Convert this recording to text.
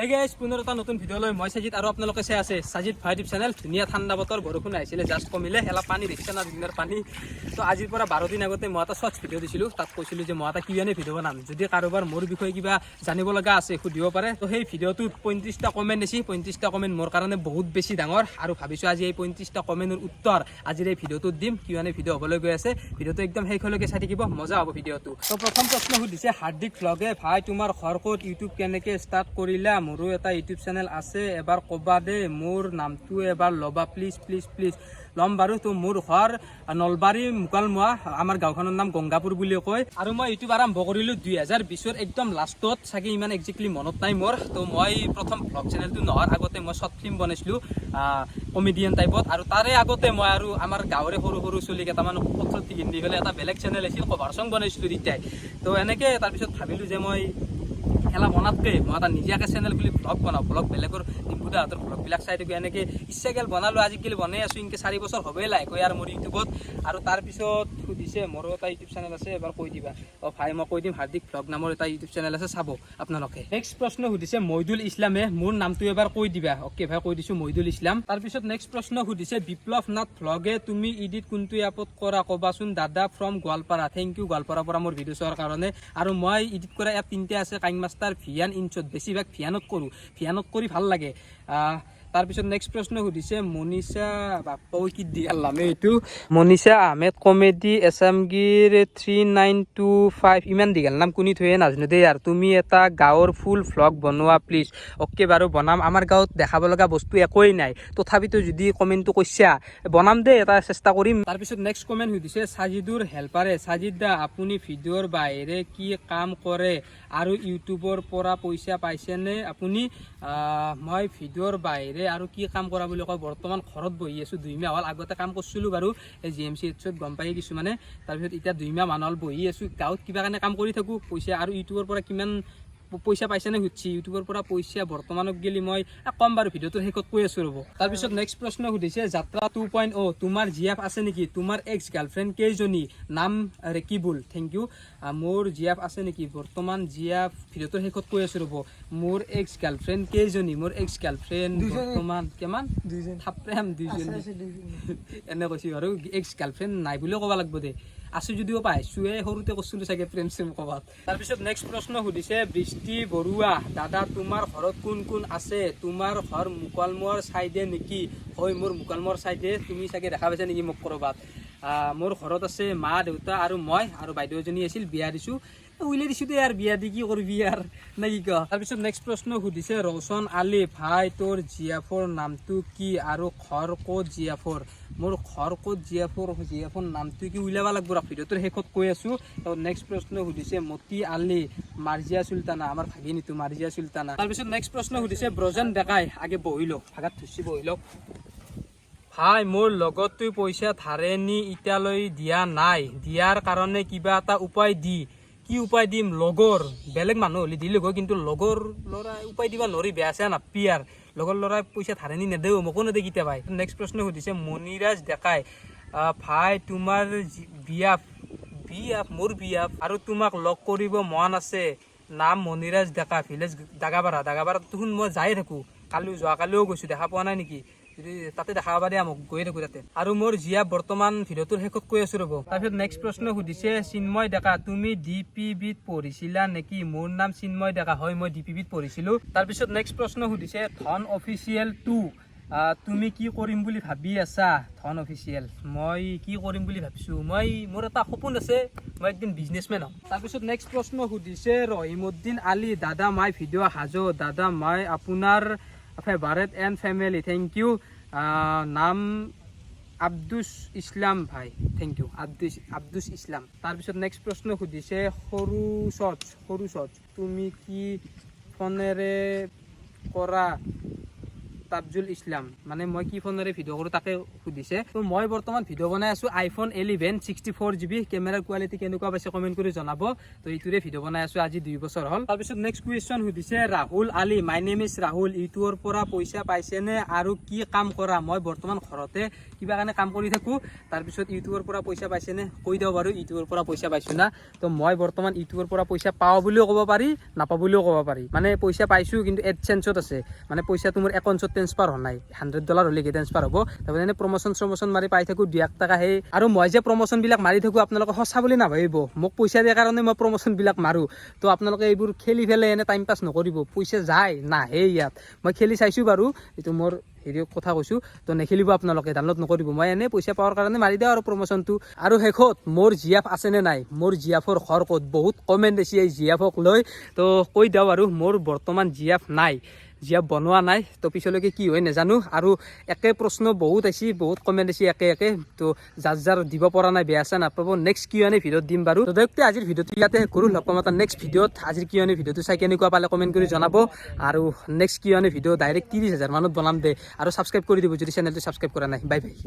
এই গাইজ পুনৰ এটা নতুন ভিডিঅ' লৈ মই সাজিদ আৰু আপোনালোকে চাই আছে সাজিদ ভাই ইউটিউব চেনেল। ধুনীয়া ঠাণ্ডা বতৰ, বৰষুণ আহিছিলে, জাষ্ট কমিলে, এলা পানী দেখিছে না ধুনীয়াৰ পানী। তো আজিৰ পৰা 12 দিন আগতে মই এটা শৰ্টছ ভিডিঅ' দিছিলোঁ, তাত কৈছিলোঁ যে মই এটা কিয়ানে ভিডিঅ' বনাম, যদি কাৰোবাৰ মোৰ বিষয়ে কিবা জানিব লগা আছে সুধিব পাৰে। তো সেই ভিডিঅ'টোত 35টা কমেণ্ট দিছে। 35টা কমেণ্ট মোৰ কাৰণে বহুত বেছি ডাঙৰ, আৰু ভাবিছোঁ আজি এই 35টা কমেণ্টৰ উত্তৰ আজিৰ এই ভিডিঅ'টোত দিম। কিয়ানে ভিডিঅ' হ'বলৈ গৈ আছে, ভিডিঅ'টো একদম শেষলৈকে চাই থাকিব, মজা হ'ব ভিডিঅ'টো। তো প্ৰথম প্ৰশ্ন সুধিছে হাৰ্দিক ভ্লগে, ভাই তোমাৰ ঘৰ ক'ত, ইউটিউব কেনেকৈ ষ্টাৰ্ট কৰিলা, মোৰো এটা ইউটিউব চেনেল আছে, এবাৰ ক'বা দে, মোৰ নামটো এবাৰ ল'বা প্লিজ প্লিজ প্লিজ। ল'ম বাৰু। তো মোৰ ঘৰ নলবাৰী মুকালমুৱা, আমাৰ গাঁওখনৰ নাম গংগাপুৰ বুলি কয়। আৰু মই ইউটিউব আৰম্ভ কৰিলোঁ 2020ৰ একদম লাষ্টত, চাগে ইমান একজেক্টলি মনত নাই মোৰ। তো মই প্ৰথম ভ্লগ চেনেলটো নোহোৱাৰ আগতে মই শ্বৰ্ট ফিল্ম বনাইছিলোঁ কমেডিয়ান টাইপত, আৰু তাৰে আগতে মই আৰু আমাৰ গাঁৱৰে সৰু সৰু চলি কেইটামান পথত হিন্দি পেলাই এটা বেলেগ চেনেল আছিল, কভাৰ চং বনাইছিলোঁ তেতিয়াই। তো এনেকৈ তাৰপিছত ভাবিলোঁ যে মই খেলা বনাতকৈ মই এটা নিজাকৈ চেনেল খুলি ভ্লগ বনাওঁ, ভ্লগ বেলেগৰ ডিম্পুদাহঁতৰ ভ্লগবিলাক চাই থাকোঁ, এনেকৈ ইচ্ছা গেল বনালোঁ। আজিকালি বনাই আছোঁ, এনেকৈ 4 বছৰ হ'বই লাহেকৈ আৰু মোৰ ইউটিউবত। আৰু তাৰপিছত সুধিছে মোৰো এটা ইউটিউব চেনেল আছে, এবাৰ কৈ দিবা। অঁ ভাই মই কৈ দিম, হাৰ্দিক ভ্লগ নামৰ এটা ইউটিউব চেনেল আছে, চাব আপোনালোকে। নেক্সট প্ৰশ্ন সুধিছে মইদুল ইছলামে, মোৰ নামটো এবাৰ কৈ দিবা। অ'কে ভাই কৈ দিছোঁ, মইদুল ইছলাম। তাৰপিছত নেক্সট প্ৰশ্ন সুধিছে বিপ্লৱ নাথ ভ্লগে, তুমি এডিট কোনটো এপত কৰা ক'বাচোন দাদা, ফ্ৰম গোৱালপাৰা। থেংক ইউ গোৱালপাৰাৰ পৰা মোৰ ভিডিঅ' চোৱাৰ কাৰণে। আৰু মই এডিট কৰা এপ 3টা আছে, কাইনমাষ্টাৰ, ভিয়ান, ইনশ্বট। বেছিভাগ ভিয়ানত কৰোঁ, ভিয়ানত কৰি ভাল লাগে। তাৰপিছত নেক্সট প্ৰশ্ন সুধিছে মনীষা, বাপ্পা কি দিয়ালাম এইটো, মনীষা আহমেদ কমেডি এছামগীৰ 3925, ইমান দীঘল নাম কোনি থৈয়ে নাজানো দেই। আৰু তুমি এটা গাঁৱৰ ফুল ভ্লগ বনোৱা প্লিজ। অ'কে বাৰু বনাম। আমাৰ গাঁৱত দেখাব লগা বস্তু একোৱেই নাই, তথাপিতো যদি কমেণ্টটো কৈছা বনাম দেই, এটা চেষ্টা কৰিম। তাৰপিছত নেক্সট কমেণ্ট সুধিছে সাজিদুৰ হেল্পাৰে, সাজিদ দা আপুনি ভিডিঅ'ৰ বাহিৰে কি কাম কৰে আৰু ইউটিউবৰ পৰা পইচা পাইছেনে আপুনি? মই ভিডিঅ'ৰ বাহিৰে আৰু কি কাম কৰা বুলি কয়, বৰ্তমান ঘৰত বহি আছোঁ, 2 মাহ হ'ল। আগতে কাম কৰিছিলোঁ বাৰু এই GMCHত, গম পাই কিছুমানে। তাৰপিছত এতিয়া 2 মাহ মান হ'ল বহি আছোঁ, গাঁৱত কিবা কাৰণে কাম কৰি থাকোঁ, পইচা। আৰু ইউটিউবৰ পৰা কিমান পইচা পাইছেনে সুধিছে, ইউটিউবৰ পৰা পইচা বৰ্তমানত গেলি মই কম বাৰু, ভিডিঅ'টোৰ শেষত কৈ আছোঁ ৰ'ব। তাৰপিছত নেক্সট প্ৰশ্ন সুধিছে যাত্ৰা 2.0, তোমাৰ জিএফ আছে নেকি, তোমাৰ এক্স গাৰ্লফ্ৰেণ্ড কেইজনী, নাম ৰেকিবুল। Thank you. মোৰ জিএফ আছে নেকি, বৰ্তমান জিএফ ভিডিঅ'টোৰ শেষত কৈ আছোঁ ৰ'ব। মোৰ এক্স গাৰ্লফ্ৰেণ্ড কেইজনী, মোৰ এক্স গাৰ্লফ্ৰেণ্ড বৰ্তমান কিমান, থাপ্ৰেম 2জনী এনে কৈছোঁ বাৰু। এক্স গাৰ্লফ্ৰেণ্ড নাই বুলিও ক'ব লাগিব দে, আছোঁ যদিও পাইছোঁ, সৰুতে কৈছিলোঁ চাগে প্ৰেম চেম ক'ৰবাত। তাৰপিছত নেক্সট প্ৰশ্ন সুধিছে বৃষ্টি বৰুৱা, দাদা তোমাৰ ঘৰত কোন কোন আছে, তোমাৰ ঘৰ মুকালমুৱাৰ ছাইডে নেকি? হয় মোৰ মুকালমুৱাৰ ছাইডে, তুমি চাগে দেখা পাইছা নেকি মোক ক'ৰবাত। মোৰ ঘৰত আছে মা দেউতা আৰু মই, আৰু বাইদেউ এজনী আছিল, বিয়া দিছোঁ, উলিয়াই দিছোঁ দেই। আৰু বিয়া দি কি কৰিবি আৰু নে কি কয়। তাৰপিছত নেক্সট প্ৰশ্ন সুধিছে ৰৌচন আলী, ভাই তোৰ জিএফৰ নামটো কি আৰু ঘৰ ক'ত জিএফৰ? মোৰ ঘৰ ক'ত জিএফৰ নামটো কি উলিয়াব লাগিব, ভিডিঅ'টোৰ শেষত কৈ আছোঁ। নেক্সট প্ৰশ্ন সুধিছে মতি আলী, মাৰ্জিয়া চুলতানা, আমাৰ ভাগিনীটো মাৰ্জিয়া চুলতানা। তাৰপিছত নেক্সট প্ৰশ্ন সুধিছে ব্ৰজন ডেকাই, আগে বহি লওক, ভাগাত ধুচি বহি লওক। ভাই মোৰ লগত তুই পইচা ধাৰে নি এতিয়ালৈ দিয়া নাই, দিয়াৰ কাৰণে কিবা এটা উপায় দি। কি উপায় দিম, লগৰ বেলেগ মানুহ হ'লে দিলোঁ হয়, কিন্তু লগৰ ল'ৰাই উপায় দিবা নোৱাৰি, বেয়া চেয়া নাপি। আৰু লগৰ ল'ৰাই পইচা ধাৰে নি নেদেও, মোকো নেদে কেতিয়াবা। নেক্সট প্ৰশ্ন সুধিছে মণিৰাজ ডেকাই, ভাই তোমাৰ বিয়া মোৰ বিয়া আৰু তোমাক লগ কৰিব মন আছে, নাম মণিৰাজ ডেকা, ভিলেজ দাগাপাৰা। দেখোন মই যাই থাকোঁ, যোৱাকালিও গৈছোঁ, দেখা পোৱা নাই নেকি? যদি তাতে দেখা পাবা দিয়া, মোক গৈয়ে থাকোঁ তাতে। আৰু মোৰ জিয়া বৰ্তমান ভিডিঅ'টোৰ শেষত কৈ আছোঁ ৰ'ব। তাৰপিছত নেক্সট প্ৰশ্ন সুধিছে চিন্ময় ডেকা, তুমি DPBত পঢ়িছিলা নেকি? মোৰ নাম চিন্ময় ডেকা, হয় মই DPBত পঢ়িছিলোঁ। তাৰপিছত নেক্সট প্ৰশ্ন সুধিছে ধন অফিচিয়েল 2, তুমি কি কৰিম বুলি ভাবি আছা? ধন অফিচিয়েল, মই কি কৰিম বুলি ভাবিছোঁ, মোৰ এটা সপোন আছে, মই একদিন বিজনেছমেন হ'ম। তাৰপিছত নেক্সট প্ৰশ্ন সুধিছে ৰহিমুদ্দিন আলী, দাদা মাই ভিডিঅ' সাজো, দাদা মই আপোনাৰ favourite and family, thank you. নাম আব্দুছ ইছলাম ভাই, থেংক ইউ আব্দুছ ইছলাম। তাৰপিছত নেক্সট প্ৰশ্ন সুধিছে সৰু চৰ্চ, তুমি কি ফোনেৰে কৰা তাবজুল ইছলাম মানে মই কি ফোনেৰে ভিডিঅ' কৰোঁ তাকে সুধিছে। তো মই বৰ্তমান ভিডিঅ' বনাই আছোঁ আইফোন 11 64GB কেমেৰাৰ কোৱালিটি কেনেকুৱা পাইছে কমেণ্ট কৰি জনাব। তো এইটোৰে ভিডিঅ' বনাই আছোঁ আজি 2 বছৰ হ'ল। তাৰপিছত নেক্সট কুৱেশ্যন সুধিছে Rahul Ali, my name is Rahul, ইউটিউবৰ পৰা পইচা পাইছেনে আৰু কি কাম কৰা? মই বৰ্তমান ঘৰতে কিবা কাৰণে কাম কৰি থাকোঁ। তাৰপিছত ইউটিউবৰ পৰা পইচা পাইছেনে কৈ দিওঁ বাৰু, ইউটিউবৰ পৰা পইচা পাইছোঁ না। তো মই বৰ্তমান ইউটিউবৰ পৰা পইচা পাওঁ বুলিও ক'ব পাৰি, নাপাওঁ বুলিও ক'ব পাৰি। মানে পইচা পাইছোঁ কিন্তু এডচেঞ্চত আছে, মানে পইচাটো মোৰ একাউণ্টত ট্ৰেন্সফাৰ হোৱা নাই। $100 হ'লেকে ট্ৰেন্সফাৰ হ'ব। তাৰপিছত এনে প্ৰমোচন মাৰি পাই থাকোঁ 2 টকা সেই। আৰু মই যে প্ৰমোচনবিলাক মাৰি থাকোঁ আপোনালোকে সঁচা বুলি নাভাবিব, মোক পইচা দিয়াৰ কাৰণে মই প্ৰমোচনবিলাক মাৰোঁ। তো আপোনালোকে এইবোৰ খেলি পেলাই এনে টাইম পাছ নকৰিব, পইচা যায় নাহে ইয়াত। মই খেলি চাইছোঁ বাৰু, এইটো মোৰ হেৰি কথা কৈছোঁ। তো নেখেলিব আপোনালোকে, ডাউনলোড নকৰিব। মই এনেই পইচা পাৱাৰ কাৰণে মাৰি দিওঁ আৰু প্ৰমোচনটো। আৰু শেষত মোৰ জিএফ আছেনে নাই, মোৰ জিএফৰ ঘৰ ক'ত? বহুত কমেণ্ট দিছে এই জিএফক লৈ। তো কৈ দিওঁ আৰু মোৰ বৰ্তমান জিএফ নাই, জিএফ বনোৱা নাই। তো পিছলৈকে কি হয় নাজানো। আৰু একে প্ৰশ্ন বহুত আহিছে, বহুত কমেণ্ট আহিছে একে। তো যাৰ দিব পৰা নাই বেয়া চেয়া নাপাব, নেক্সট Q&A ভিডিঅ'ত দিম বাৰু। তো দয়কতে আজিৰ ভিডিঅ'টো ইয়াতে কৰোঁ, লগ পাম এটা নেক্সট ভিডিঅ'ত। আজিৰ Q&A ভিডিঅ'টো চাই কেনেকুৱা পালে কমেণ্ট কৰি জনাব। আৰু নেক্সট Q&A ভিডিঅ' ডাইৰেক্ট 30,000 মানত বনাম দে। আৰু ছাবস্ক্ৰাইব কৰি দিব যদি চেনেলটো ছাবস্ক্ৰাইব কৰা নাই। Bye bye.